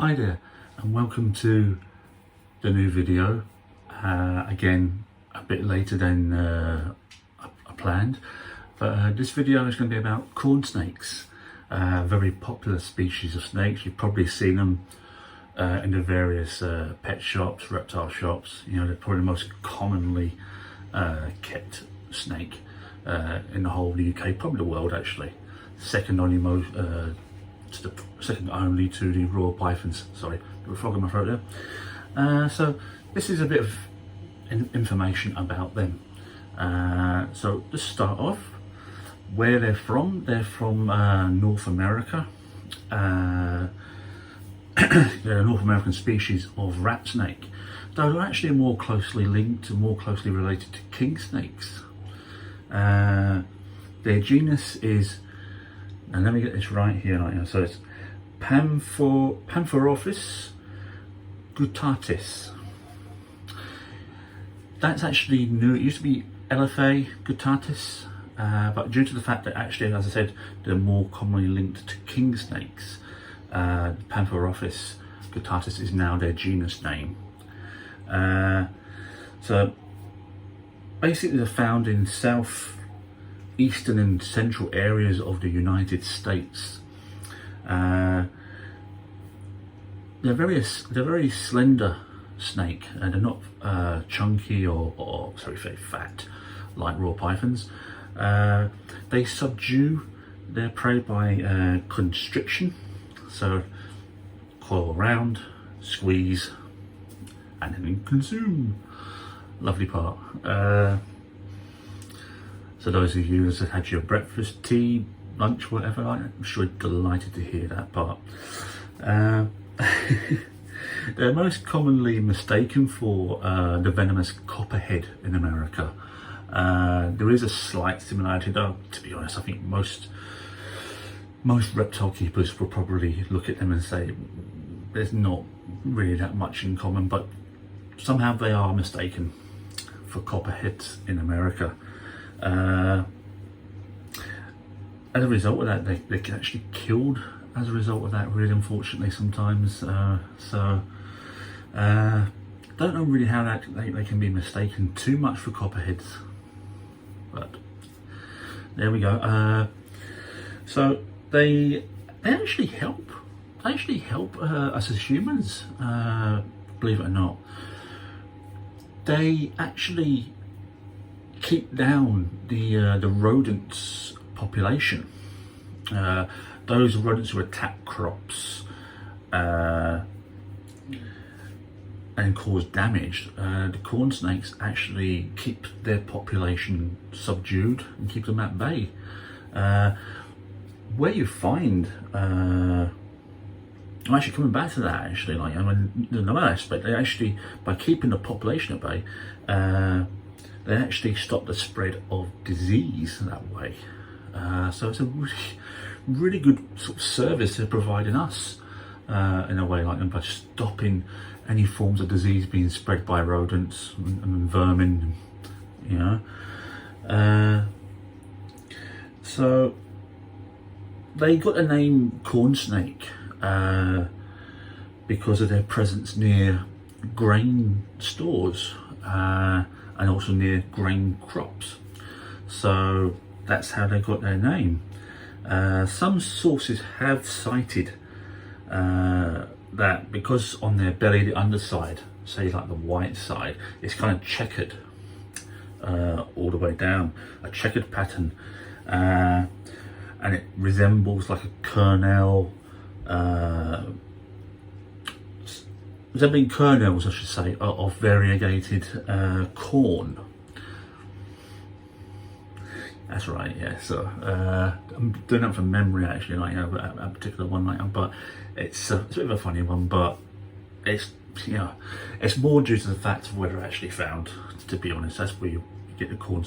Hi there and welcome to the new video. Again, a bit later than I planned, but this video is going to be about corn snakes, a very popular species of snakes. You've probably seen them in the various pet shops, reptile shops. You know, they're probably the most commonly kept snake in the whole of the UK, probably the world actually. Second only to the royal pythons. Sorry, got a frog in my throat there. So this is a bit of information about them. So let's start off where they're from. They're from North America. They're a North American species of rat snake, though they're actually more closely linked and more closely related to king snakes. Their genus is, and let me get this right here, so it's Pamphoropus guttatus. That's actually new. It used to be LFA guttatus, but due to the fact that actually, as I said, they're more commonly linked to king snakes, Pamphoropus guttatus is now their genus name. So basically they're found in southeastern and central areas of the United States. They're very slender snake, and they're not chunky or very fat like raw pythons. They subdue their prey by constriction, so coil around, squeeze, and then consume. Lovely part. So those of you that had your breakfast, tea, lunch, whatever, I'm sure you're delighted to hear that part. They're most commonly mistaken for the venomous copperhead in America. There is a slight similarity, though, to be honest. I think most reptile keepers will probably look at them and say there's not really that much in common, but somehow they are mistaken for copperheads in America. As a result of that, they get actually killed as a result of that, really, unfortunately, sometimes. Don't know really how that they can be mistaken too much for copperheads, but there we go. So they actually help. They actually help us as humans, believe it or not. They actually keep down the rodents population. Those rodents who attack crops and cause damage, the corn snakes actually keep their population subdued and keep them at bay. Where you find, I'm actually coming back to that actually, like, I mean, another aspect, they actually, by keeping the population at bay, they actually stop the spread of disease that way. So it's a really good sort of service they're providing us, in a way, like, and by stopping any forms of disease being spread by rodents and vermin, you know. So they got the name corn snake because of their presence near grain stores and also near grain crops. So that's how they got their name. Some sources have cited that because on their belly, the underside, say like the white side, it's kind of checkered all the way down, a checkered pattern, and it resembles like a kernel, resembling kernels, I should say, of variegated corn. That's right, yeah. So I'm doing that from memory actually, like, you know, a particular one, like, but it's a bit of a funny one, but it's, you know, it's more due to the fact of where they're actually found, to be honest. That's where you get the corn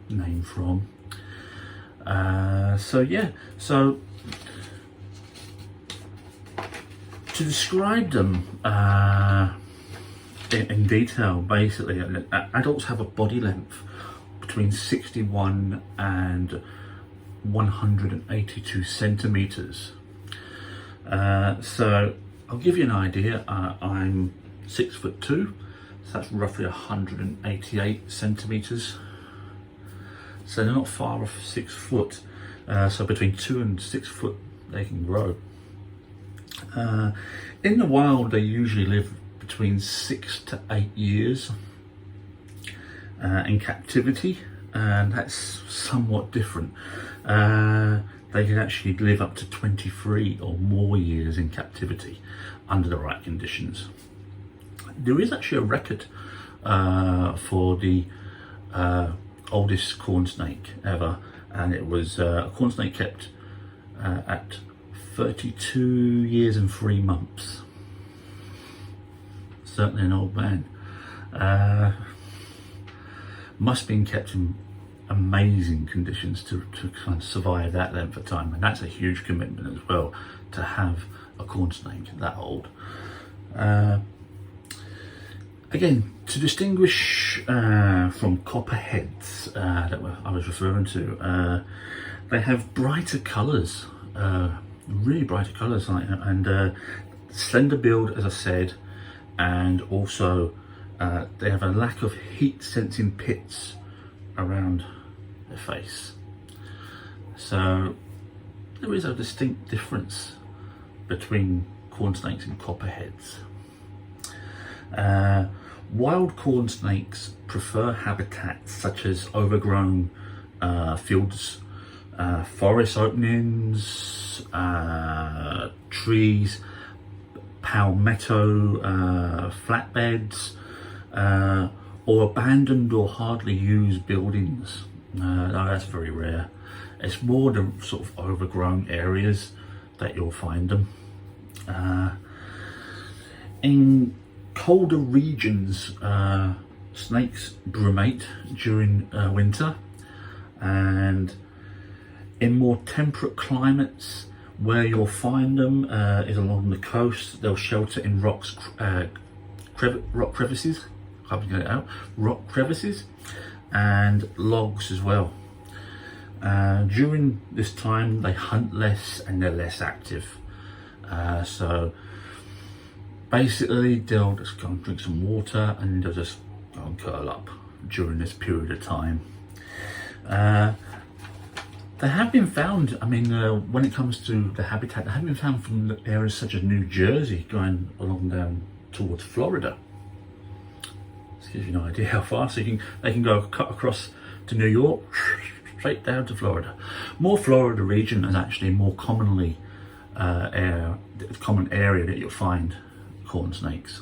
name from. So yeah, so to describe them in detail, basically, adults have a body length between 61 and 182 centimeters. So I'll give you an idea. I'm 6'2", so that's roughly 188 centimeters. So they're not far off 6 foot. So between 2 and 6 foot they can grow. In the wild, they usually live between 6 to 8 years in captivity, and that's somewhat different. They can actually live up to 23 or more years in captivity under the right conditions. There is actually a record for the oldest corn snake ever, and it was a corn snake kept at 32 years and 3 months. Certainly an old man. Must have been kept in amazing conditions to kind of survive that length of time, and that's a huge commitment as well, to have a corn snake that old. Again, to distinguish from copperheads that I was referring to, they have brighter colours, really brighter colours, and slender build, as I said, and also they have a lack of heat sensing pits around their face. So there is a distinct difference between corn snakes and copperheads. Wild corn snakes prefer habitats such as overgrown fields, forest openings, trees, palmetto flatbeds, or abandoned or hardly used buildings. No, that's very rare. It's more the sort of overgrown areas that you'll find them. In colder regions, snakes brumate during winter, and in more temperate climates, where you'll find them is along the coast. They'll shelter in rock crevices. Can't get it out. Rock crevices and logs as well. During this time, they hunt less and they're less active. So basically, they'll just go and drink some water and they'll just go and curl up during this period of time. They have been found, I mean, when it comes to the habitat, they have been found from areas such as New Jersey going along down towards Florida. This gives you an idea how far. So they can go cut across to New York, straight down to Florida. More Florida region is actually more commonly common area that you'll find corn snakes.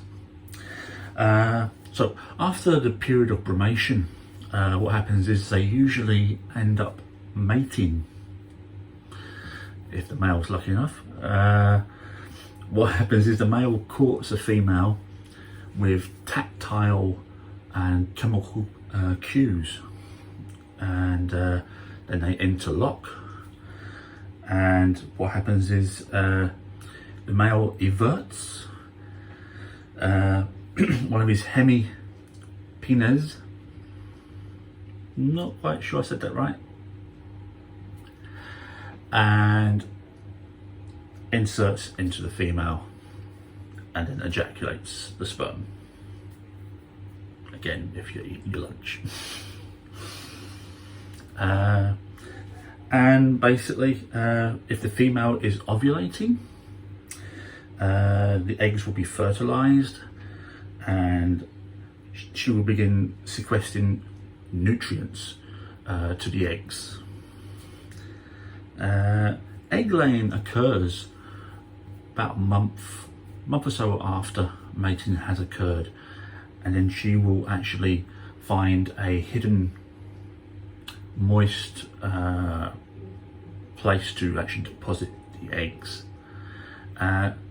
So after the period of brumation, what happens is they usually end up mating, if the male's lucky enough. What happens is the male courts a female with tactile and chemical cues, and then they interlock, and what happens is the male everts one of his hemipenes, not quite sure I said that right, and inserts into the female and then ejaculates the sperm. Again, if you're eating your lunch. And basically, if the female is ovulating, the eggs will be fertilized and she will begin sequestering nutrients to the eggs. Egg laying occurs about a month or so after mating has occurred, and then she will actually find a hidden moist place to actually deposit the eggs.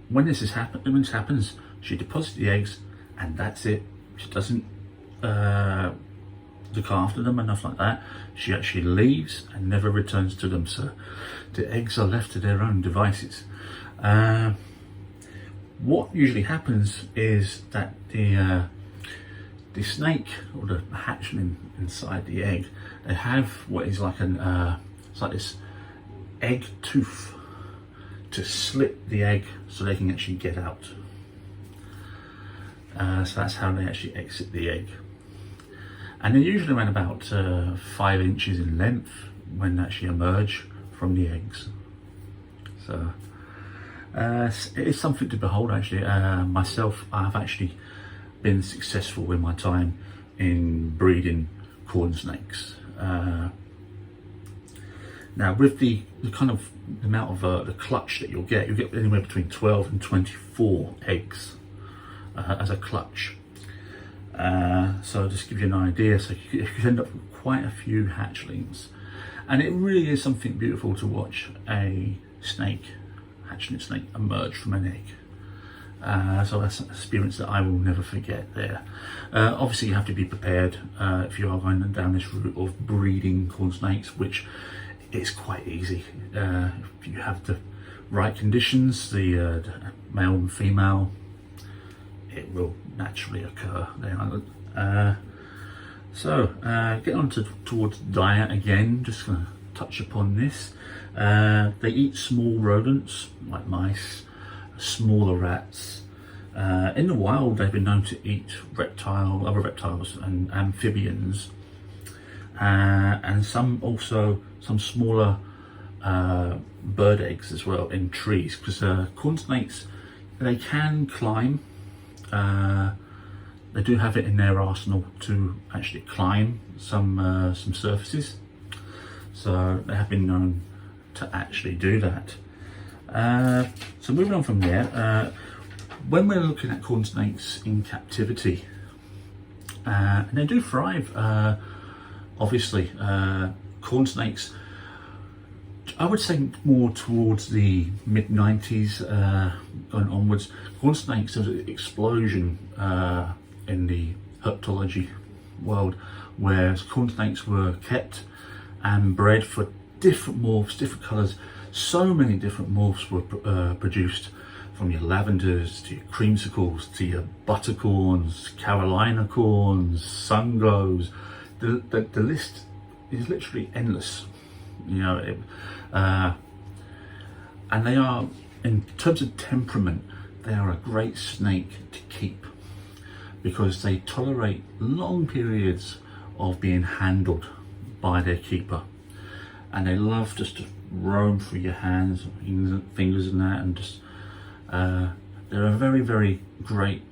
When this happens, she deposits the eggs and that's it. She doesn't look after them enough like that. She actually leaves and never returns to them, so the eggs are left to their own devices. What usually happens is that the snake or the hatchling inside the egg, they have what is like it's like this egg tooth to slit the egg so they can actually get out. So that's how they actually exit the egg. And they're usually around about 5 inches in length when they actually emerge from the eggs. So it's something to behold actually. Myself, I've actually been successful in my time in breeding corn snakes. Now with the kind of amount of the clutch that you'll get anywhere between 12 and 24 eggs as a clutch. So just to give you an idea, so you could end up with quite a few hatchlings, and it really is something beautiful to watch a hatchling snake emerge from an egg. So that's an experience that I will never forget there. Obviously you have to be prepared if you are going down this route of breeding corn snakes, which is quite easy. If you have the right conditions, the male and female, it will naturally occur. So get on towards diet again, just going to touch upon this. They eat small rodents like mice, smaller rats. In the wild they've been known to eat other reptiles and amphibians, and some smaller bird eggs as well in trees, because corn snakes, they can climb. They do have it in their arsenal to actually climb some surfaces, so they have been known to actually do that. So moving on from there, when we're looking at corn snakes in captivity, and they do thrive, obviously. Corn snakes, I would say more towards the mid-90s going onwards, corn snakes, there was an explosion in the herpetology world where corn snakes were kept and bred for different morphs, different colours. So many different morphs were produced, from your lavenders to your creamsicles to your buttercorns, Carolina corns, sunglows. The list is literally endless, you know. And they are, in terms of temperament, they are a great snake to keep because they tolerate long periods of being handled by their keeper, and they love just to roam through your hands, fingers and that, and just they're a very, very great,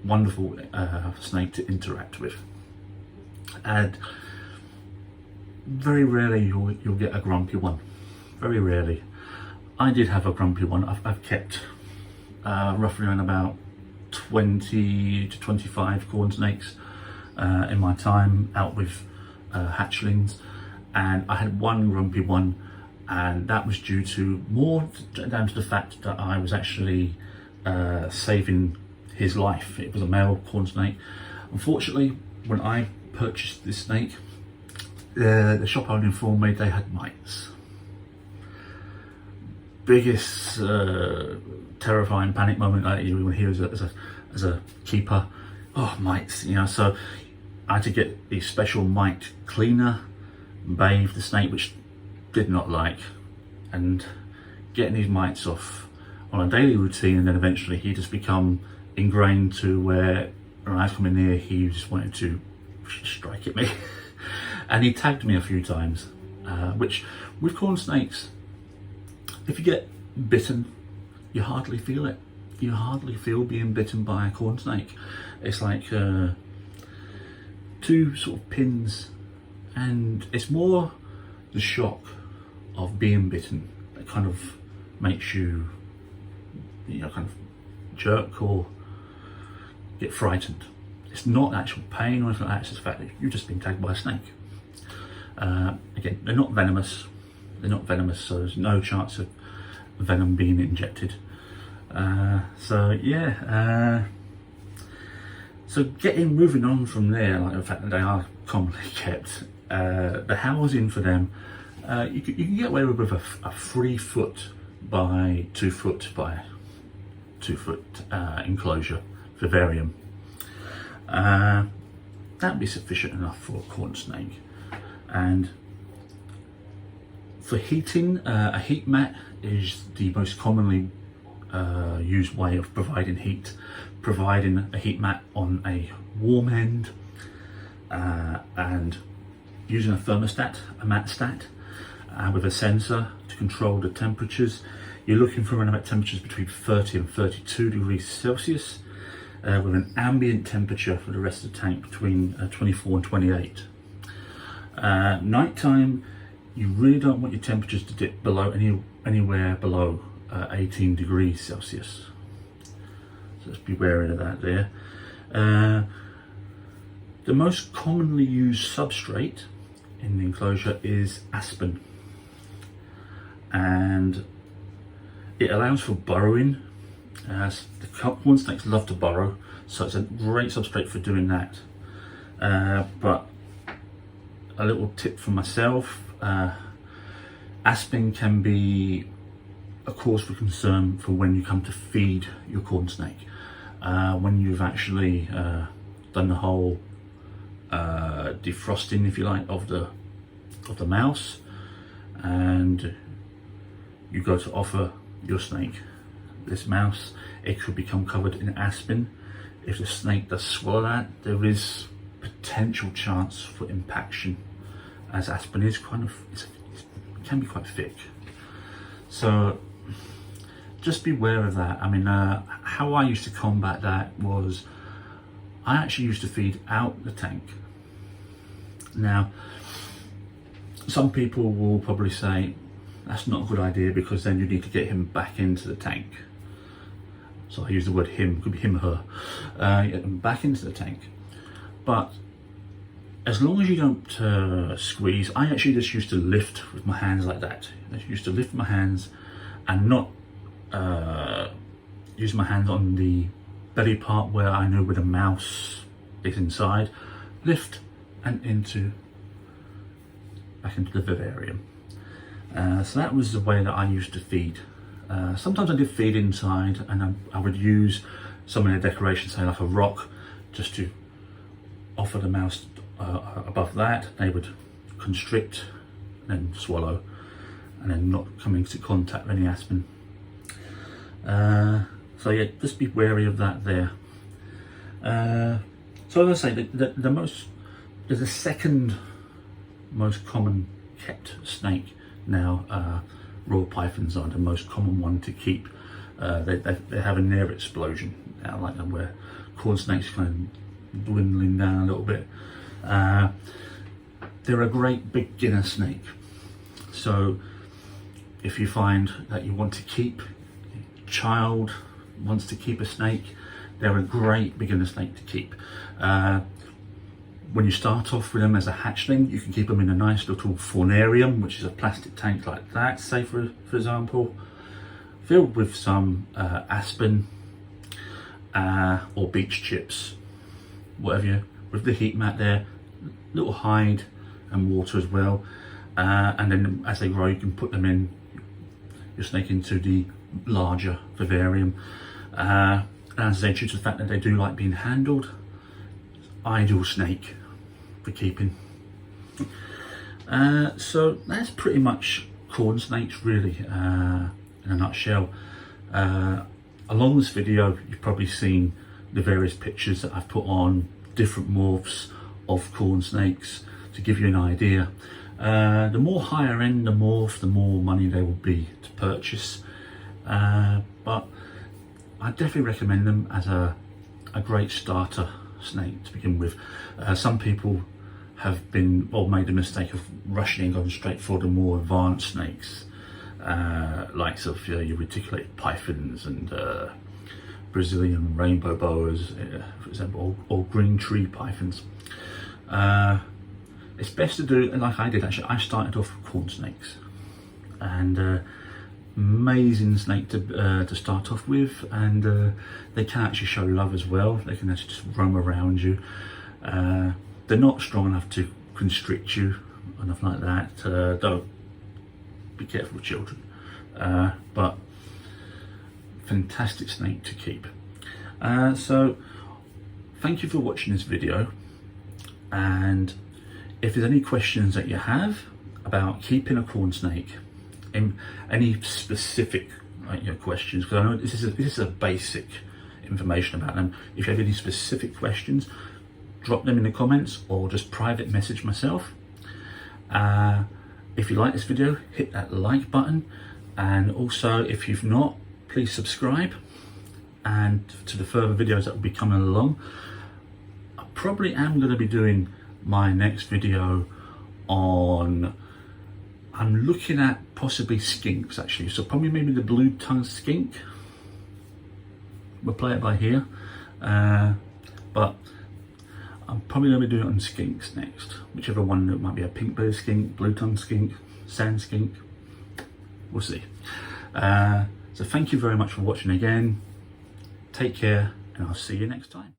wonderful snake to interact with. And very rarely you'll get a grumpy one. Very rarely. I did have a grumpy one. I've kept roughly around about 20 to 25 corn snakes in my time out with hatchlings, and I had one grumpy one, and that was due to more down to the fact that I was actually saving his life. It was a male corn snake. Unfortunately, when I purchased this snake, the shop owner informed me they had mites. Biggest terrifying panic moment that you will hear as a keeper. Oh, mites, you know. So I had to get the special mite cleaner, bathe the snake, which did not like, and getting these mites off on a daily routine, and then eventually he just become ingrained to where when I was coming near, he just wanted to strike at me. And he tagged me a few times, which with corn snakes, if you get bitten, you hardly feel it. You hardly feel being bitten by a corn snake. It's like two sort of pins, and it's more the shock of being bitten that kind of makes you, you know, kind of jerk or get frightened. It's not actual pain or anything like that, it's just the fact that you've just been tagged by a snake. Again, they're not venomous, so there's no chance of venom being injected. So yeah, so moving on from there, like the fact that they are commonly kept, the housing for them, you can get away with a 3 foot by 2 foot by 2 foot enclosure, vivarium. That'd be sufficient enough for a corn snake. And For heating, a heat mat is the most commonly used way of providing heat. Providing a heat mat on a warm end and using a thermostat, a mat stat, with a sensor to control the temperatures. You're looking for around about temperatures between 30 and 32 degrees Celsius, with an ambient temperature for the rest of the tank between 24 and 28. Nighttime, you really don't want your temperatures to dip below anywhere below 18 degrees Celsius. So let's be wary of that there. The most commonly used substrate in the enclosure is aspen, and it allows for burrowing. The corn snakes love to burrow, so it's a great substrate for doing that. But a little tip from myself, aspen can be a cause for concern for when you come to feed your corn snake. When you've actually done the whole defrosting, if you like, of the mouse, and you go to offer your snake this mouse, it could become covered in aspen. If the snake does swallow that, there is potential chance for impaction, as aspen is it can be quite thick. So just beware of that. I mean, how I used to combat that was I actually used to feed out the tank. Now, some people will probably say that's not a good idea because then you need to get him back into the tank. So I use the word him, could be him or her, get them back into the tank. But as long as you don't squeeze, I actually just used to lift with my hands like that. I used to lift my hands and not use my hands on the belly part where I know where the mouse is inside. Lift and back into the vivarium. So that was the way that I used to feed. Sometimes I did feed inside, and I would use some of the decorations, say like a rock, just to offer the mouse above that. They would constrict and swallow, and then not come into contact with any aspen. So yeah, just be wary of that there. So as I say, there's a second most common kept snake now. Raw pythons are the most common one to keep. They have a near explosion now, like where corn snakes kind of dwindling down a little bit. They're a great beginner snake. So if you find that you want to keep, a child wants to keep a snake, they're a great beginner snake to keep. When you start off with them as a hatchling, you can keep them in a nice little faunarium, which is a plastic tank like that, say for example, filled with some aspen or beach chips, whatever with the heat mat there, little hide and water as well. And then as they grow, you can put them in your snake into the larger vivarium. And as they, due to the fact that they do like being handled, ideal snake for keeping. So that's pretty much corn snakes really, in a nutshell. Along this video, you've probably seen the various pictures that I've put on different morphs of corn snakes to give you an idea. The more higher end the morph, the more money they will be to purchase. But I definitely recommend them as a great starter snake to begin with. Some people have made the mistake of rushing and going straight for the more advanced snakes, likes of your reticulated pythons and Brazilian rainbow boas, for example, or green tree pythons. It's best to do, and like I did actually, I started off with corn snakes, and amazing snake to start off with, and they can actually show love as well. They can actually just roam around you. They're not strong enough to constrict you or nothing like that. Don't be careful with children, but fantastic snake to keep. So thank you for watching this video, and if there's any questions that you have, about keeping a corn snake. Any specific questions, because I know this is a basic information about them. If you have any specific questions, drop them in the comments or just private message myself. If you like this video, hit that like button, and also if you've not, please subscribe. And to the further videos that will be coming along, I probably am going to be doing my next video on, I'm looking at possibly skinks actually, so probably maybe the blue-tongued skink. We'll play it by ear, but I'm probably going to be doing it on skinks next, whichever one. It might be a pink-bellied skink, blue-tongued skink, sand skink, we'll see. So thank you very much for watching again. Take care, and I'll see you next time.